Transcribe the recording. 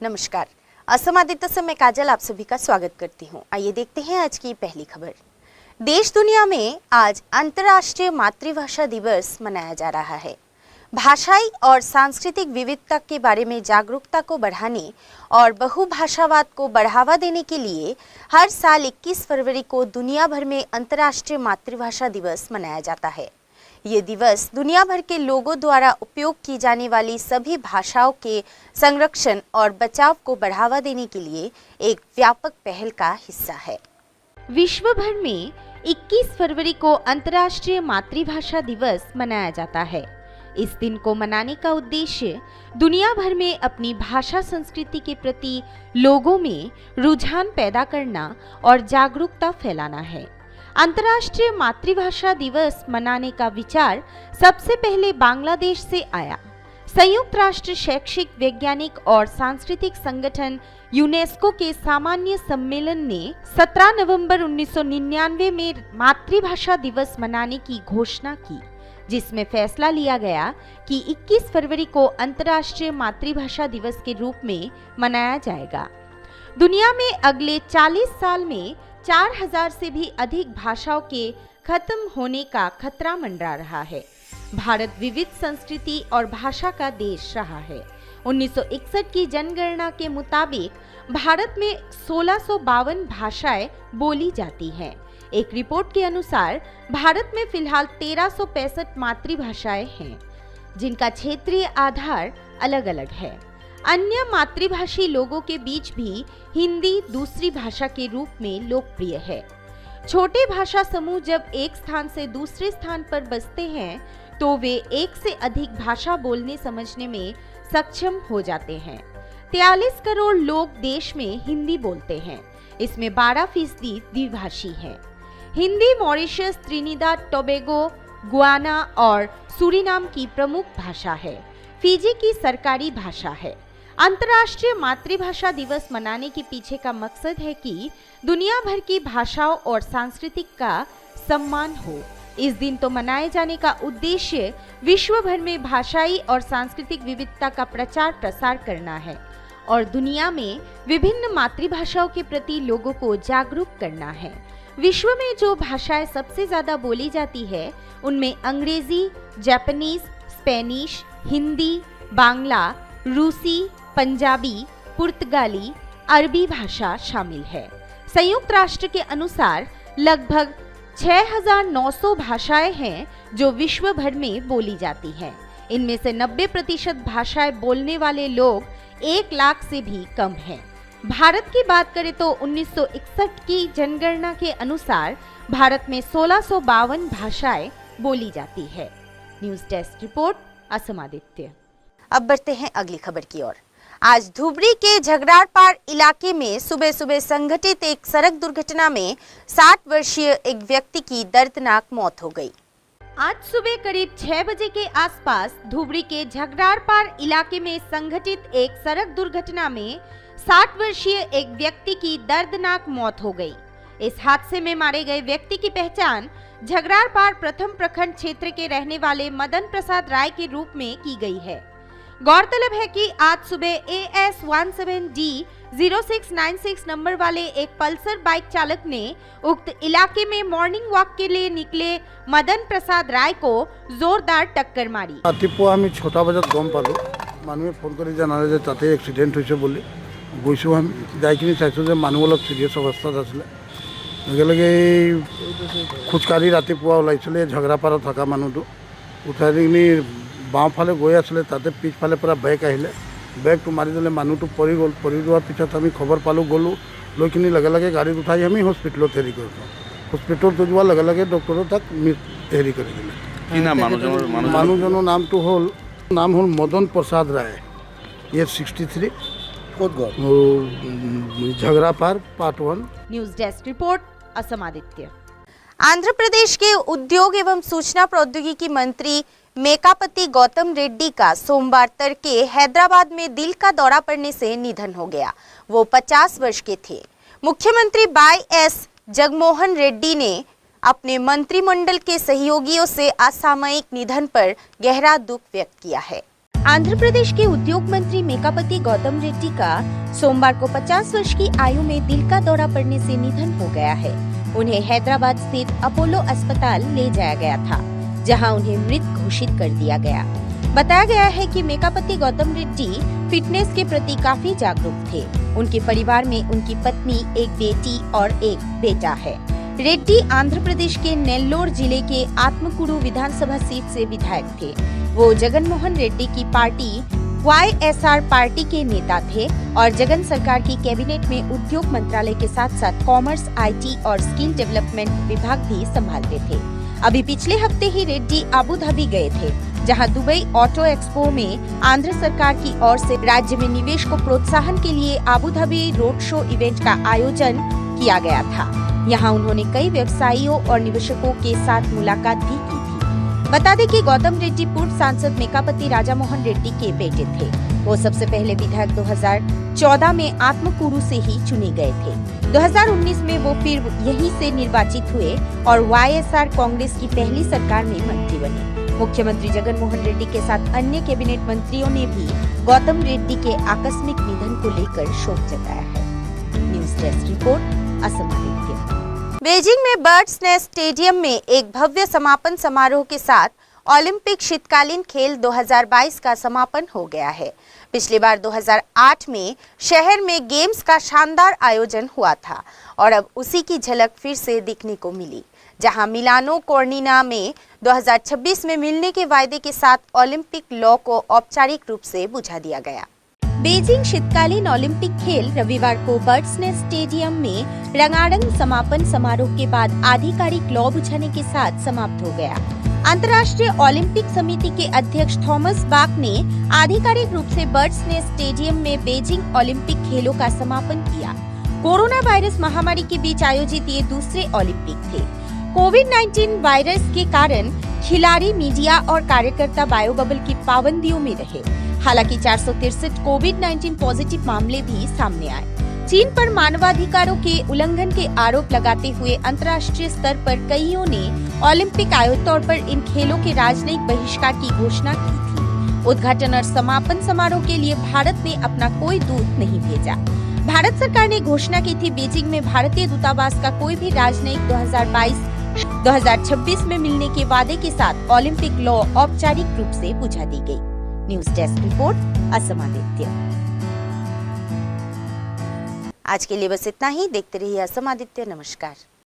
नमस्कार। असम आदित्य से मैं काजल आप सभी का स्वागत करती हूँ। आइए देखते हैं आज की पहली खबर। देश दुनिया में आज अंतर्राष्ट्रीय मातृभाषा दिवस मनाया जा रहा है। भाषाई और सांस्कृतिक विविधता के बारे में जागरूकता को बढ़ाने और बहुभाषावाद को बढ़ावा देने के लिए हर साल 21 फरवरी को दुनिया भर में अंतर्राष्ट्रीय मातृभाषा दिवस मनाया जाता है। ये दिवस दुनिया भर के लोगों द्वारा उपयोग की जाने वाली सभी भाषाओं के संरक्षण और बचाव को बढ़ावा देने के लिए एक व्यापक पहल का हिस्सा है। विश्व भर में 21 फरवरी को अंतर्राष्ट्रीय मातृभाषा दिवस मनाया जाता है। इस दिन को मनाने का उद्देश्य दुनिया भर में अपनी भाषा संस्कृति के प्रति लोगों में रुझान पैदा करना और जागरूकता फैलाना है। अंतर्राष्ट्रीय मातृभाषा दिवस मनाने का विचार सबसे पहले बांग्लादेश से आया। संयुक्त राष्ट्र शैक्षिक, वैज्ञानिक और सांस्कृतिक संगठन यूनेस्को के सामान्य सम्मेलन ने 17 नवंबर 1999 में मातृभाषा दिवस मनाने की घोषणा की, जिसमें फैसला लिया गया कि 21 फरवरी को अंतर्राष्ट्रीय मातृभाषा दिवस के रूप में मनाया जाएगा। दुनिया में अगले 40 साल में 4000 से भी अधिक भाषाओं के खत्म होने का खतरा मंडरा रहा है। भारत विविध संस्कृति और भाषा का देश रहा है। 1961 की जनगणना के मुताबिक भारत में 1652 भाषाएं बोली जाती हैं। एक रिपोर्ट के अनुसार भारत में फिलहाल 1365 मातृभाषाएं हैं, जिनका क्षेत्रीय आधार अलग अलग है। अन्य मातृभाषी लोगों के बीच भी हिंदी दूसरी भाषा के रूप में लोकप्रिय है। छोटे भाषा समूह जब एक स्थान से दूसरे स्थान पर बसते हैं तो वे एक से अधिक भाषा बोलने समझने में सक्षम हो जाते हैं। 43 करोड़ लोग देश में हिंदी बोलते हैं। इसमें 12% द्विभाषी हैं। Hindi Mauritius, Trinidad Tobago, Guyana और सूरीनाम की प्रमुख भाषा है। फिजी की सरकारी भाषा है। अंतर्राष्ट्रीय मातृभाषा दिवस मनाने के पीछे का मकसद है कि दुनिया भर की भाषाओं और सांस्कृतिक का सम्मान हो। इस दिन तो मनाए जाने का उद्देश्य विश्व भर में भाषाई और सांस्कृतिक विविधता का प्रचार प्रसार करना है और दुनिया में विभिन्न मातृभाषाओं के प्रति लोगों को जागरूक करना है। विश्व में जो भाषाएं सबसे ज्यादा बोली जाती है उनमें अंग्रेजी, जापानीज, स्पेनिश, हिंदी, बांग्ला, रूसी, पंजाबी, पुर्तगाली, अरबी भाषा शामिल है। संयुक्त राष्ट्र के अनुसार लगभग 6900 भाषाएं हैं जो विश्व भर में बोली जाती हैं। इनमें से 90% भाषाएं बोलने वाले लोग 1 लाख से भी कम हैं। भारत की बात करें तो 1961 की जनगणना के अनुसार भारत में 1652 भाषाएं बोली जाती है। News desk report, Assam Aditya. अब बढ़ते हैं अगली खबर की ओर। आज धुबरी के झगरारपार इलाके में सुबह सुबह संघटित एक सड़क दुर्घटना में 60 वर्षीय एक व्यक्ति की दर्दनाक मौत हो गई। आज सुबह करीब 6 बजे के आसपास धुबरी के झगरारपार इलाके में संघटित एक सड़क दुर्घटना में 60 वर्षीय एक व्यक्ति की दर्दनाक मौत हो गई। इस हादसे में मारे गए व्यक्ति की पहचान झगरारपार प्रथम प्रखंड क्षेत्र के रहने वाले मदन प्रसाद राय के रूप में की गई है। गौरतलब है कि आज सुबह AS17D 0696 नंबर वाले एक पल्सर बाइक चालक ने उक्त इलाके में मॉर्निंग वॉक के लिए निकले मदन प्रसाद राय को जोरदार टक्कर मारी। रातिपुआ आमी 6টা বজাত গম পালো, মানুহে ফোন কৰি জনালে যে তাতে এক্সিডেণ্ট হৈছে বুলি। গৈছোঁ আমি, যাইকিনি চাইছোঁ যে মানুহ অলপ চিৰিয়াছ অৱস্থাত আছিলে। লগে লগে খোজকাঢ়ি ৰাতিপুৱা ওলাইছিলে ঝগৰাপাৰত থকা মানুহটো উঠাই কিনি বাওঁফালে গৈ আছিলে, তাতে পিছফালে পৰা বেগ আহিলে, বেগটো মাৰি দিলে, মানুহটো পৰি গ'ল। পৰি যোৱাৰ পিছত আমি খবৰ পালোঁ, গ'লোঁ, লৈ কিনি লগে লগে গাড়ীত উঠাই আমি হস্পিটেলত হেৰি কৰিলোঁ। হস্পিটেলত যোৱাৰ লগে লগে ডক্টৰে তাক হেৰি কৰি দিলে। কি নাম মানুহজনৰ নাম হ'ল মদন প্ৰসাদ ৰায়। এজ 63। ক'ত গ'ল? Jhagrapar part 1। News desk report, Assam Aditya. Andhra Pradesh के उद्योग एवं सूचना प्रौद्योगिकी मंत्री मेकापति गौतम रेड्डी का सोमवार तड़के हैदराबाद में दिल का दौरा पड़ने से निधन हो गया। वो 50 वर्ष के थे। मुख्यमंत्री YS जगनमोहन रेड्डी ने अपने मंत्रिमंडल के सहयोगियों से असामयिक निधन पर गहरा दुख व्यक्त किया है। आंध्र प्रदेश के उद्योग मंत्री मेकापति गौतम रेड्डी का सोमवार को 50 वर्ष की आयु में दिल का दौरा पड़ने से निधन हो गया है। उन्हें हैदराबाद स्थित अपोलो अस्पताल ले जाया गया था, जहां उन्हें मृत घोषित कर दिया गया। बताया गया है कि मेकापति गौतम रेड्डी फिटनेस के प्रति काफी जागरूक थे। उनके परिवार में उनकी पत्नी, एक बेटी और एक बेटा है। रेड्डी आंध्र प्रदेश के नेल्लोर जिले के आत्मकूरू विधानसभा सीट से विधायक थे। वो जगन मोहन रेड्डी की पार्टी YSR पार्टी के नेता थे और जगन सरकार की कैबिनेट में उद्योग मंत्रालय के साथ साथ कॉमर्स, IT और स्किल डेवलपमेंट विभाग भी संभालते थे। अभी पिछले हफ्ते ही रेड्डी अबू धाबी गए थे, जहां दुबई ऑटो एक्सपो में आंध्र सरकार की ओर से राज्य में निवेश को प्रोत्साहन के लिए Abu Dhabi road show event का आयोजन किया गया था। यहाँ उन्होंने कई व्यवसायियों और निवेशकों के साथ मुलाकात भी की थी। बता दें कि गौतम रेड्डी पूर्व सांसद मेकापति राजा मोहन रेड्डी के बेटे थे। वो सबसे पहले विधायक 2014 में आत्मकूरू से ही चुने गए थे। 2019 में वो फिर यहीं से निर्वाचित हुए और YSR कांग्रेस की पहली सरकार में मंत्री बने। मुख्यमंत्री जगन मोहन रेड्डी के साथ अन्य कैबिनेट मंत्रियों ने भी गौतम रेड्डी के आकस्मिक निधन को लेकर शोक जताया है। News desk report, Assam Aditya. Beijing में बर्ड्स नेस्ट स्टेडियम में एक भव्य समापन समारोह के साथ ओलंपिक शीतकालीन खेल 2022 का समापन हो गया है। पिछली बार 2008 में शहर में गेम्स का शानदार आयोजन हुआ था और अब उसी की झलक फिर से दिखने को मिली, जहां मिलानो कॉर्निना में 2026 में मिलने के वायदे के साथ ओलंपिक लॉ को औपचारिक रूप से बुझा दिया गया। बीजिंग शीतकालीन ओलंपिक खेल रविवार को बर्ड्स नेस्ट स्टेडियम में रंगारंग समापन समारोह के बाद आधिकारिक लॉ बुझाने के साथ समाप्त हो गया। अंतर्राष्ट्रीय ओलंपिक समिति के अध्यक्ष थॉमस बाक ने आधिकारिक रूप से बर्ड्स नेस्ट स्टेडियम में बीजिंग ओलंपिक खेलों का समापन किया। कोरोना वायरस महामारी के बीच आयोजित ये दूसरे ओलंपिक थे। कोविड-19 वायरस के कारण खिलाड़ी, मीडिया और कार्यकर्ता बायोबबल की पाबंदियों में रहे। हालांकि 463 कोविड-19 पॉजिटिव मामले भी सामने आए। चीन पर मानवाधिकारों के उल्लंघन के आरोप लगाते हुए अंतर्राष्ट्रीय स्तर पर कईयों ने ओलंपिक आयोजक तौर पर इन खेलों के राजनयिक बहिष्कार की घोषणा की थी। उद्घाटन और समापन समारोह के लिए भारत ने अपना कोई दूत नहीं भेजा। भारत सरकार ने घोषणा की थी बीजिंग में भारतीय दूतावास का कोई भी राजनयिक 2026 में मिलने के वादे के साथ ओलंपिक लॉ औपचारिक रूप से बुझा दी गई। News desk report, Assam Aditya. आज के लिए बस इतना ही। देखते रहिए असम आदित्य। नमस्कार।